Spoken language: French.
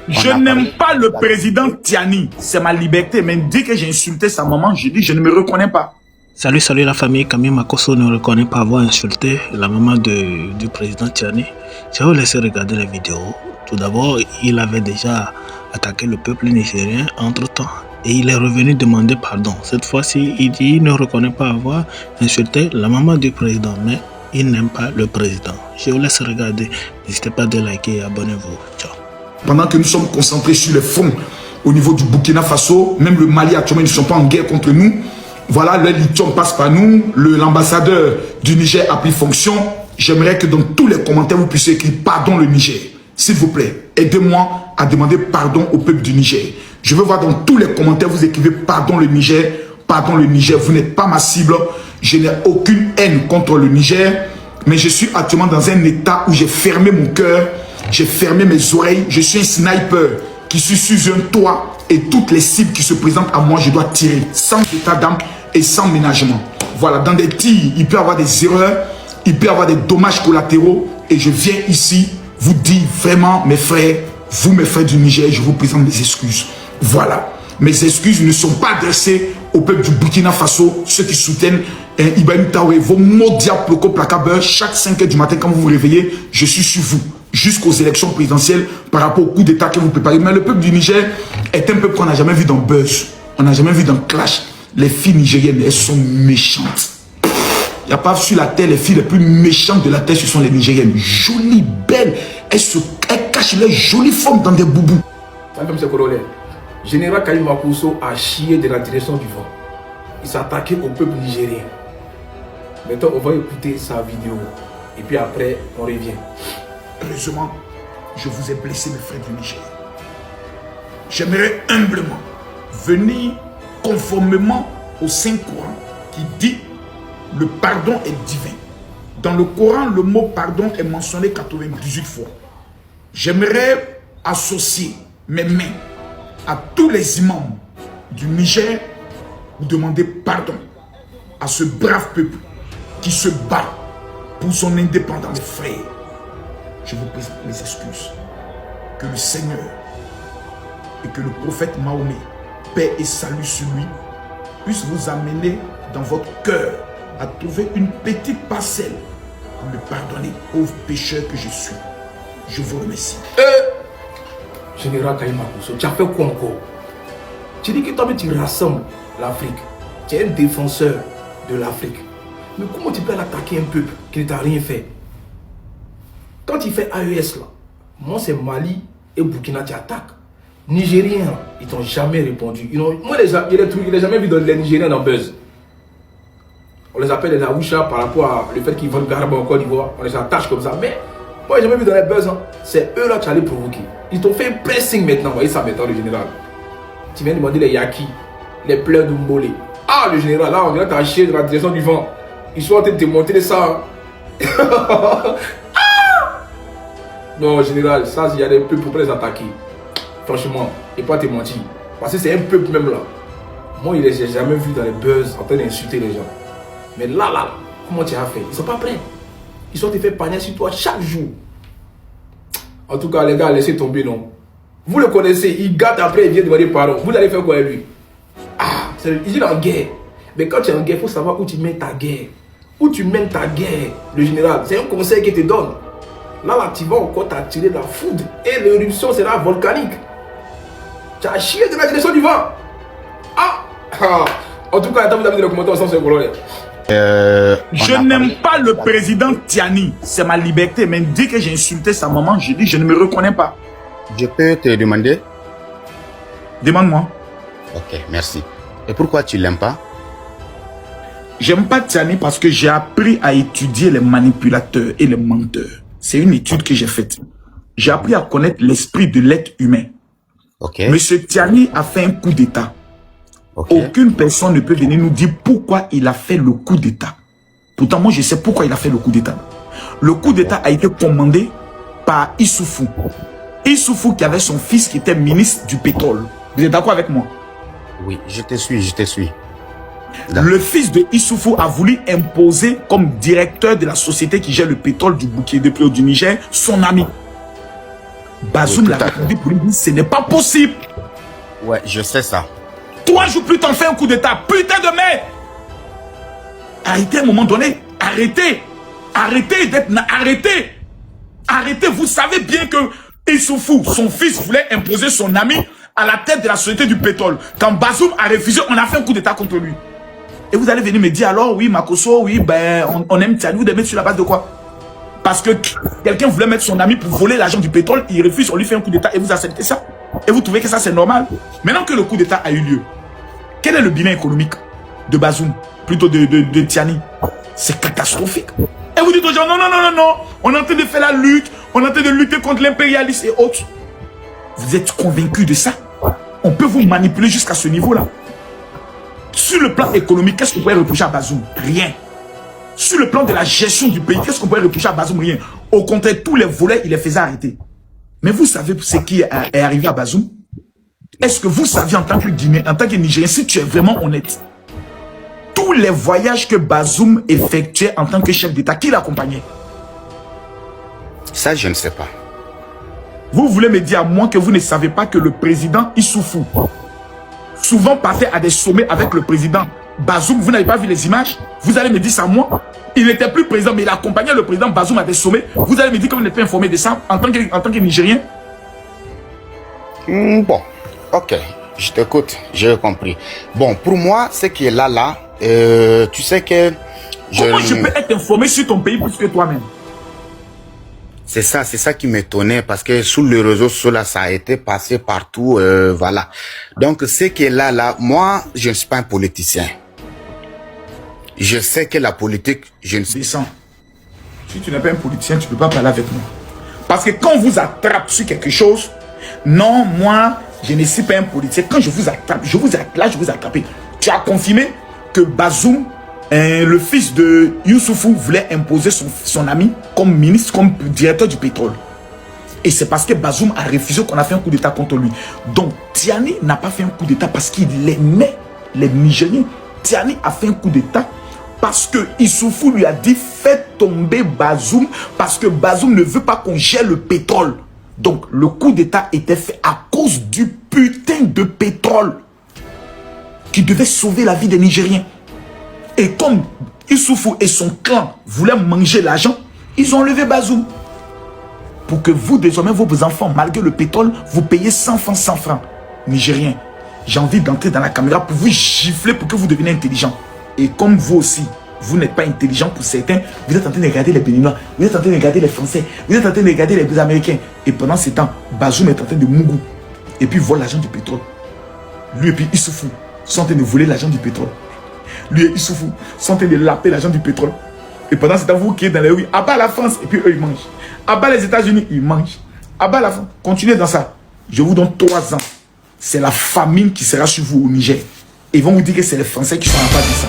Je n'aime pas le président Tiani. C'est ma liberté. Mais dès que j'ai insulté sa maman, j'ai dit je ne me reconnais pas. Salut la famille. Camille Makosso ne reconnaît pas avoir insulté la maman du président Tiani. Je vais vous laisser regarder la vidéo. Tout d'abord, il avait déjà attaqué le peuple nigérien entre-temps. Et il est revenu demander pardon. Cette fois-ci, il dit qu'il ne reconnaît pas avoir insulté la maman du président. Mais il n'aime pas le président. Je vous laisse regarder. N'hésitez pas à liker et abonnez-vous. Ciao. Pendant que nous sommes concentrés sur les fonds au niveau du Burkina Faso, même le Mali actuellement, ils ne sont pas en guerre contre nous. Voilà, le lithium passe par nous. L'ambassadeur du Niger a pris fonction. J'aimerais que dans tous les commentaires, vous puissiez écrire pardon le Niger. S'il vous plaît, aidez-moi à demander pardon au peuple du Niger. Je veux voir dans tous les commentaires, vous écrivez pardon le Niger. Pardon le Niger, vous n'êtes pas ma cible. Je n'ai aucune haine contre le Niger. Mais je suis actuellement dans un état où j'ai fermé mon cœur. J'ai fermé mes oreilles. Je suis un sniper qui suis sur un toit. Et toutes les cibles qui se présentent à moi, je dois tirer sans état d'âme et sans ménagement. Voilà, dans des tirs, il peut y avoir des erreurs. Il peut y avoir des dommages collatéraux. Et je viens ici vous dire vraiment, mes frères, vous mes frères du Niger, je vous présente mes excuses. Voilà. Mes excuses ne sont pas adressées au peuple du Burkina Faso, ceux qui soutiennent Ibrahim Traoré. Vos mots diables, placabeurs, chaque 5 h du matin, quand vous vous réveillez, je suis sur vous. Jusqu'aux élections présidentielles, par rapport au coup d'État que vous préparez. Mais le peuple du Niger est un peuple qu'on n'a jamais vu dans Buzz. On n'a jamais vu dans Clash. Les filles nigériennes, elles sont méchantes. Il n'y a pas sur la terre, les filles les plus méchantes de la terre, ce sont les Nigériennes. Jolies, belles. Elles cachent leurs jolies formes dans des boubous. Général Camille Makosso a chié de la direction du vent. Il s'est attaqué au peuple nigérien. Maintenant, on va écouter sa vidéo. Et puis après, on revient. Heureusement, je vous ai blessé, mes frères du Niger. J'aimerais humblement venir conformément au Saint-Coran qui dit le pardon est divin. Dans le Coran, le mot pardon est mentionné 98 fois. J'aimerais associer mes mains à tous les imams du Niger, vous demander pardon à ce brave peuple qui se bat pour son indépendance. Frère, je vous présente mes excuses. Que le Seigneur et que le prophète Mahomet, paix et salut sur lui, puisse vous amener dans votre cœur à trouver une petite parcelle pour me pardonner, pauvre pécheur que je suis. Je vous remercie. Général Camille Makosso, tu as fait quoi encore? Tu dis que toi tu rassembles l'Afrique. Tu es un défenseur de l'Afrique. Mais comment tu peux attaquer un peuple qui ne t'a rien fait? Quand il fait AES là, moi c'est Mali et Burkina qui attaquent. Nigériens, ils t'ont jamais répondu. Moi je n'ai jamais vu les Nigériens dans Buzz. On les appelle les Aoucha par rapport à le fait qu'ils vendent garbe en Côte d'Ivoire. On les attache comme ça. Mais moi, j'ai jamais vu dans les buzz. Hein. C'est eux là qui allaient provoquer. Ils t'ont fait un pressing maintenant. Vous voyez ça maintenant, le général. Tu viens de demander les Yaki, les pleurs de Mbolé. Ah, le général, là, on dirait que t'as chié dans la direction du vent. Ils sont en train de te montrer ça. Hein. Ah! Non, général, ça, il y a des peuples pour les attaquer. Franchement, et pas te mentir. Parce que c'est un peuple même là. Moi, je ne les ai jamais vu dans les buzz en train d'insulter les gens. Mais là, comment tu as fait? Ils ne sont pas prêts. Ils sont te fait panier sur toi chaque jour. En tout cas, les gars, laissez tomber, non. Vous le connaissez, il gâte après, il vient demander pardon. Vous allez faire quoi avec lui? Ah, il est en guerre. Mais quand tu es en guerre, il faut savoir où tu mets ta guerre. Où tu mènes ta guerre, le général. C'est un conseil qu'il te donne. Là, tu vas encore t'attirer de la foudre. Et l'éruption sera volcanique. Tu as chié de la direction du vent. Ah! En tout cas, attends, vous avez des commentaires ensemble sur le colonel. Je n'aime pas le président Tiani. C'est ma liberté. Mais dès que j'ai insulté sa maman, j'ai dit je ne me reconnais pas. Je peux te demander? Demande-moi. Ok, merci. Et pourquoi tu l'aimes pas? J'aime pas Tiani parce que j'ai appris à étudier les manipulateurs et les menteurs. C'est une étude que j'ai faite. J'ai appris à connaître l'esprit de l'être humain. Okay. Monsieur Tiani a fait un coup d'État. Okay. Aucune personne ne peut venir nous dire pourquoi il a fait le coup d'État. Pourtant, moi, je sais pourquoi il a fait le coup d'État. Le coup d'État a été commandé par Issoufou. Issoufou qui avait son fils qui était ministre du pétrole. Vous êtes d'accord avec moi? Oui, je te suis, je te suis. Le fils de Issoufou a voulu imposer comme directeur de la société qui gère le pétrole du Burkina du Niger son ami. Bazoum l'a répondu pour lui dire ce n'est pas possible. Ouais, je sais ça. 3 jours plus tard, on fait un coup d'état. Putain de merde. Arrêtez à un moment donné. Arrêtez. Arrêtez d'être... Arrêtez. Arrêtez. Vous savez bien que Issoufou, son fils, voulait imposer son ami à la tête de la société du pétrole. Quand Bazoum a refusé, on a fait un coup d'état contre lui. Et vous allez venir me dire alors, oui, Makosso, oui, ben, on aime Tiani, vous devez mettre sur la base de quoi? Parce que quelqu'un voulait mettre son ami pour voler l'argent du pétrole, il refuse, on lui fait un coup d'état et vous acceptez ça? Et vous trouvez que ça c'est normal? Maintenant que le coup d'état a eu lieu, quel est le bilan économique de Bazoum, plutôt de Tiani? C'est catastrophique. Et vous dites aux gens, non, non, non, non, non, on est en train de faire la lutte, on est en train de lutter contre l'impérialisme et autres. Vous êtes convaincus de ça? On peut vous manipuler jusqu'à ce niveau-là. Sur le plan économique, qu'est-ce qu'on pourrait reprocher à Bazoum? Rien. Sur le plan de la gestion du pays, qu'est-ce qu'on pourrait reprocher à Bazoum? Rien. Au contraire, tous les volets, il les faisait arrêter. Mais vous savez ce qui est arrivé à Bazoum? Est-ce que vous saviez en tant que Guinéen, en tant que Nigérien, si tu es vraiment honnête, tous les voyages que Bazoum effectuait en tant que chef d'État, qui l'accompagnait? Ça, je ne sais pas. Vous voulez me dire à moi que vous ne savez pas que le président Issoufou souvent partait à des sommets avec le président Bazoum? Vous n'avez pas vu les images? Vous allez me dire ça à moi? Il n'était plus président, mais il accompagnait le président Bazoum à des sommets. Vous allez me dire que vous n'êtes pas informé de ça en tant que Nigérien? Bon, ok, je t'écoute, j'ai compris. Bon, pour moi, ce qui est là, tu sais que... Comment je peux être informé sur ton pays plus que toi-même? C'est ça qui m'étonnait parce que sous le réseau social, là, ça a été passé partout, voilà. Donc, ce qui est là, moi, je ne suis pas un politicien. Je sais que la politique, je ne sais pas. Descends. Si tu n'es pas un politicien, tu ne peux pas parler avec moi. Parce que quand on vous attrape sur quelque chose, non, moi, je ne suis pas un politicien. Quand je vous attrape, là, je vous ai attrapé. Tu as confirmé que Bazoum, le fils de Youssoufou, voulait imposer son ami comme ministre, comme directeur du pétrole. Et c'est parce que Bazoum a refusé qu'on a fait un coup d'état contre lui. Donc, Tiani n'a pas fait un coup d'état parce qu'il aimait les Nigériens. Tiani a fait un coup d'état parce que Issoufou lui a dit faites tomber Bazoum parce que Bazoum ne veut pas qu'on gère le pétrole. Donc, le coup d'état était fait à cause du putain de pétrole qui devait sauver la vie des Nigériens. Et comme Issoufou et son clan voulaient manger l'argent, ils ont enlevé Bazoum. Pour que vous, désormais, vos enfants, malgré le pétrole, vous payez 100 francs, 100 francs. Nigériens, j'ai envie d'entrer dans la caméra pour vous gifler pour que vous deveniez intelligents. Et comme vous aussi, vous n'êtes pas intelligent pour certains, vous êtes en train de regarder les Béninois, vous êtes en train de regarder les Français, vous êtes en train de regarder les Américains. Et pendant ce temps, Bazoum est en train de mougou. Et puis il vole l'argent du pétrole. Lui et puis Issoufou sont en train de voler l'argent du pétrole. Lui et Issoufou sont en train de laper l'argent du pétrole. Et pendant ce temps, vous qui êtes dans les rues, abat la France, et puis eux ils mangent. Abat les États-Unis, ils mangent. Abat la France. Continuez dans ça. Je vous donne 3 ans. C'est la famine qui sera sur vous au Niger. Ils vont vous dire que c'est les Français qui sont en bas de ça.